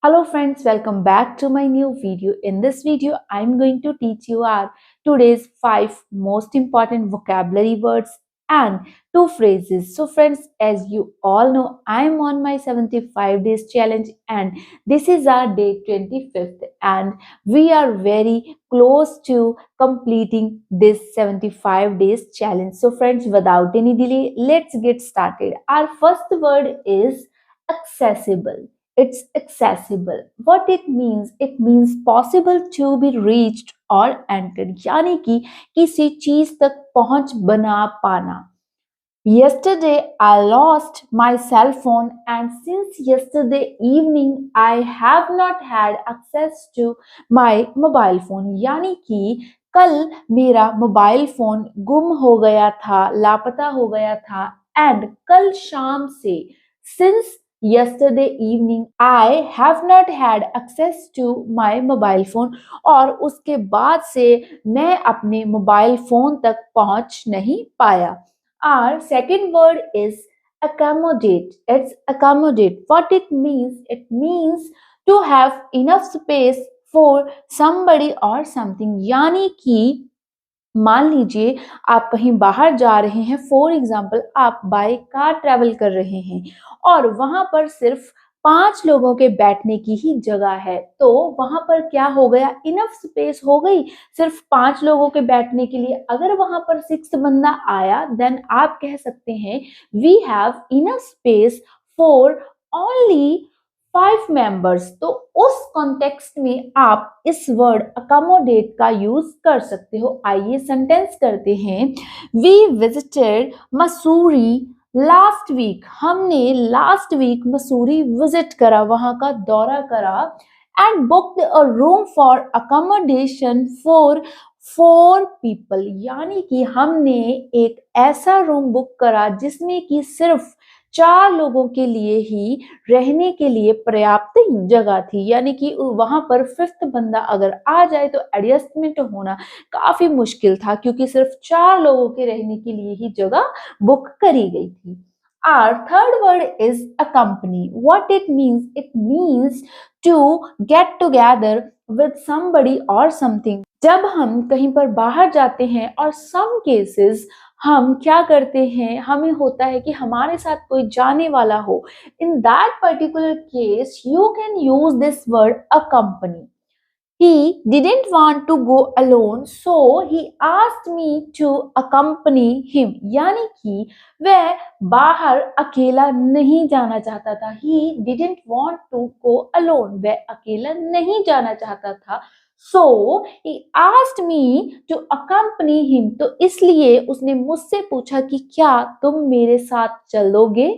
Hello friends, welcome back to my new video. In this video, I'm going to teach you our today's 5 most important vocabulary words and 2 phrases. So friends, as you all know, I'm on my 75 days challenge and this is our day 25th and we are very close to completing this 75 days challenge. So friends, without any delay, let's get started. Our first word is accessible. It's accessible. What it means? It means possible to be reached or entered. यानी कि किसी चीज तक पहुंच बना पाना. Yesterday I lost my cell phone and since yesterday evening I have not had access to my mobile phone. यानी कि कल मेरा मोबाइल फोन गुम हो गया था, लापता हो गया था एंड कल शाम से since yesterday evening I have not had access to my mobile phone और उसके बाद से मैं अपने मोबाइल फोन तक पहुंच नहीं पाया. Our second word is accommodate. It's accommodate. What it means? It means to have enough space for somebody or something. यानी कि मान लीजिए आप कहीं बाहर जा रहे हैं, फॉर एग्जाम्पल आप बाय कार ट्रेवल कर रहे हैं और वहां पर सिर्फ 5 लोगों के बैठने की ही जगह है, तो वहां पर क्या हो गया, इनफ स्पेस हो गई सिर्फ 5 लोगों के बैठने के लिए. अगर वहां पर 6 बंदा आया देन आप कह सकते हैं we have enough space for only 5 members. तो उस कॉन्टेक्स्ट में आप इस वर्ड अकोमोडेट का यूज कर सकते हो. आइए सेंटेंस करते हैं. We visited Mussoorie last week. हमने लास्ट वीक मसूरी विजिट करा, वहां का दौरा करा and booked a room for accommodation for 4 people. यानी कि हमने एक ऐसा रूम बुक करा जिसमें कि सिर्फ 4 लोगों के लिए ही रहने के लिए पर्याप्त जगह थी. यानी कि वहां पर 5th बंदा अगर आ जाए तो एडजस्टमेंट होना काफी मुश्किल था क्योंकि सिर्फ 4 लोगों के रहने के लिए ही जगह बुक करी गई थी. Our third word is accompany. What it means? It means to get together with somebody or something. जब हम कहीं पर बाहर जाते हैं और some cases हम क्या करते हैं, हमें होता है कि हमारे साथ कोई जाने वाला हो. In that particular case, you can use this word accompany. He didn't want to go alone, so he asked me to accompany him. यानी कि वह बाहर अकेला नहीं जाना चाहता था. He didn't want to go alone. वह अकेला नहीं जाना चाहता था. So he asked me to accompany him. तो इसलिए उसने मुझसे पूछा कि क्या तुम मेरे साथ चलोगे.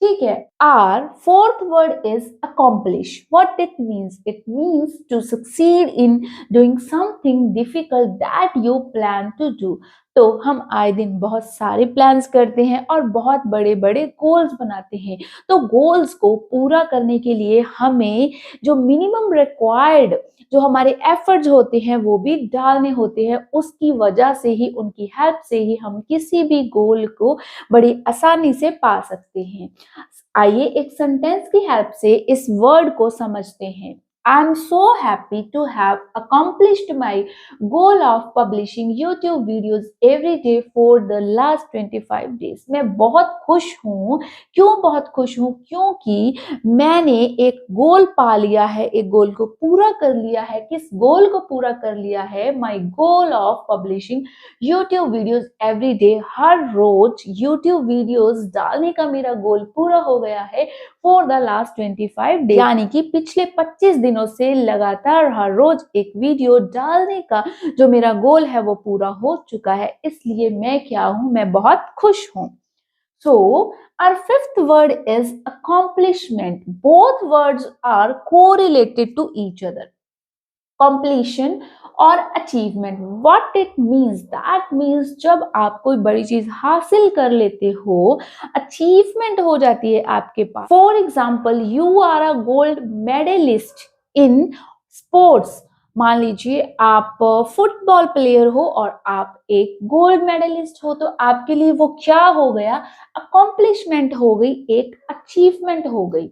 ठीक है. Our fourth word is accomplish. What it means? It means to succeed in doing something difficult that you plan to do. तो हम आए दिन बहुत सारे प्लान्स करते हैं और बहुत बड़े बड़े गोल्स बनाते हैं. तो गोल्स को पूरा करने के लिए हमें जो मिनिमम रिक्वायर्ड जो हमारे एफर्ट्स होते हैं वो भी डालने होते हैं. उसकी वजह से ही, उनकी हेल्प से ही हम किसी भी गोल को बड़ी आसानी से पा सकते हैं. आइए एक सेंटेंस की हेल्प से इस वर्ड को समझते हैं. I am so happy to have accomplished my goal of publishing YouTube videos every day for the last 25 days. मैं बहुत खुश हूँ. क्यों बहुत खुश हूँ? क्योंकि मैंने एक गोल पा लिया है, एक गोल को पूरा कर लिया है. किस गोल को पूरा कर लिया है? My goal of publishing YouTube videos every day. Her rose YouTube videos डालने का मेरा गोल पूरा हो गया है for the last 25 days. यानी कि पिछले 25 दिनों से लगातार हर रोज एक वीडियो डालने का जो मेरा गोल है वो पूरा हो चुका है. इसलिए मैं क्या हूं? मैं बहुत खुश हूं. So, our fifth word is accomplishment. Both words are correlated to each other. Completion और achievement. What it means? That means जब आप कोई बड़ी चीज हासिल कर लेते हो, अचीवमेंट हो जाती है आपके पास. For example, you are a gold medallist in sports. मान लीजिए आप फुटबॉल प्लेयर हो और आप एक गोल्ड मेडलिस्ट हो, तो आपके लिए वो क्या हो गया? अकॉम्प्लिशमेंट हो गई, एक अचीवमेंट हो गई.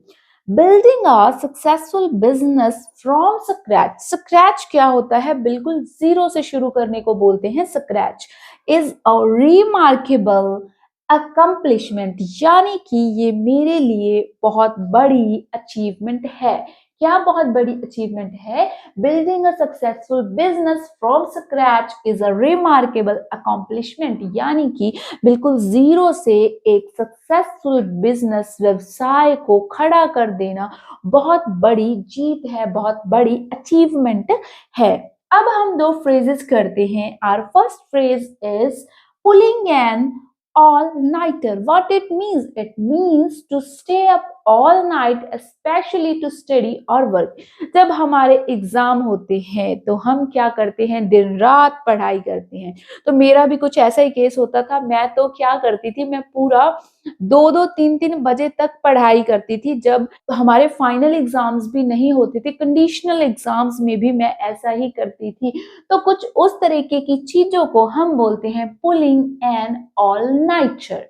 Building a successful business from scratch. Scratch क्या होता है? बिल्कुल जीरो से शुरू करने को बोलते हैं scratch. Is a remarkable accomplishment, यानी कि ये मेरे लिए बहुत बड़ी अचीवमेंट है। क्या बहुत बड़ी अचीवमेंट है? Building a successful business from scratch is a remarkable accomplishment, यानी कि बिल्कुल जीरो से एक सक्सेसफुल बिजनेस व्यवसाय को खड़ा कर देना बहुत बड़ी जीत है, बहुत बड़ी अचीवमेंट है। अब हम दो फ्रेजेस करते हैं। Our first phrase is pulling an all nighter. What it means? It means to stay up all night, especially to study or work. जब हमारे एग्जाम होते हैं तो हम क्या करते हैं? दिन रात पढ़ाई करते हैं। तो मेरा भी कुछ ऐसा ही केस होता था। मैं तो क्या करती थी, मैं पूरा 2-2 3-3 बजे तक पढ़ाई करती थी। जब हमारे फाइनल एग्जाम्स भी नहीं होते थे, कंडीशनल एग्जाम्स में भी मैं ऐसा ही करती थी। तो कुछ उस तरीके की चीजों को हम बोलते हैं pulling an all nighter.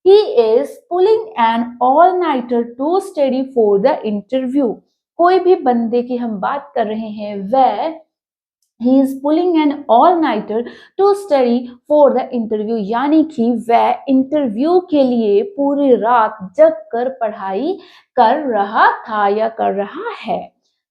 He is pulling an all nighter to study for the interview. कोई भी बंदे की हम बात कर रहे हैं, वह he is pulling an all-nighter to study for the interview, यानी कि वह इंटरव्यू के लिए पूरी रात जग कर पढ़ाई कर रहा था या कर रहा है।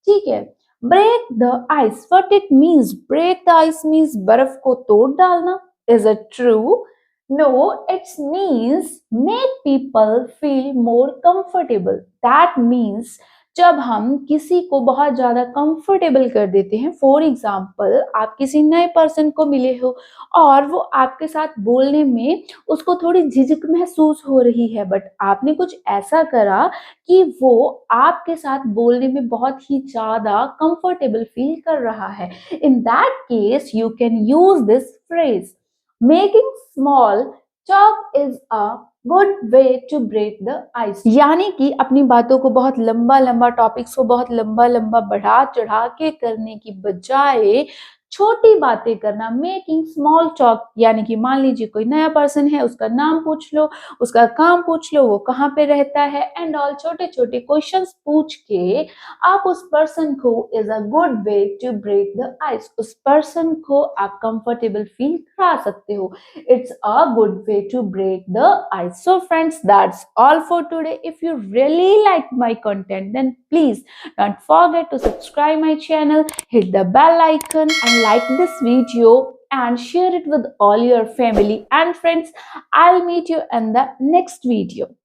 ठीक है। Break the ice, what it means? Break the ice means बर्फ को तोड़ डालना। Is it true? No, it means make people feel more comfortable. That means जब हम किसी को बहुत ज्यादा कंफर्टेबल कर देते हैं, फॉर एग्जाम्पल आप किसी नए पर्सन को मिले हो और वो आपके साथ बोलने में उसको थोड़ी झिझक महसूस हो रही है, बट आपने कुछ ऐसा करा कि वो आपके साथ बोलने में बहुत ही ज्यादा कंफर्टेबल फील कर रहा है। In that case you can use this phrase, making small talk is a good way to break the ice, यानी कि अपनी बातों को बहुत लंबा लंबा, टॉपिक्स को बहुत लंबा लंबा बढ़ा चढ़ा के करने की बजाय छोटी बातें करना। मेकिंग स्मॉल टॉक, यानी कि मान लीजिए कोई नया पर्सन है, उसका नाम पूछ लो, उसका काम पूछ लो, वो कहाँ पे रहता है, एंड ऑल छोटे छोटे क्वेश्चंस पूछ के आप उस पर्सन को is a good way to break the ice, उस पर्सन को आप कंफर्टेबल फील करा सकते हो। It's a good way to break the ice. So friends, that's all for today. If you really like my content, then please don't forget to subscribe my channel, hit the bell icon and like this video and share it with all your family and friends. I'll meet you in the next video.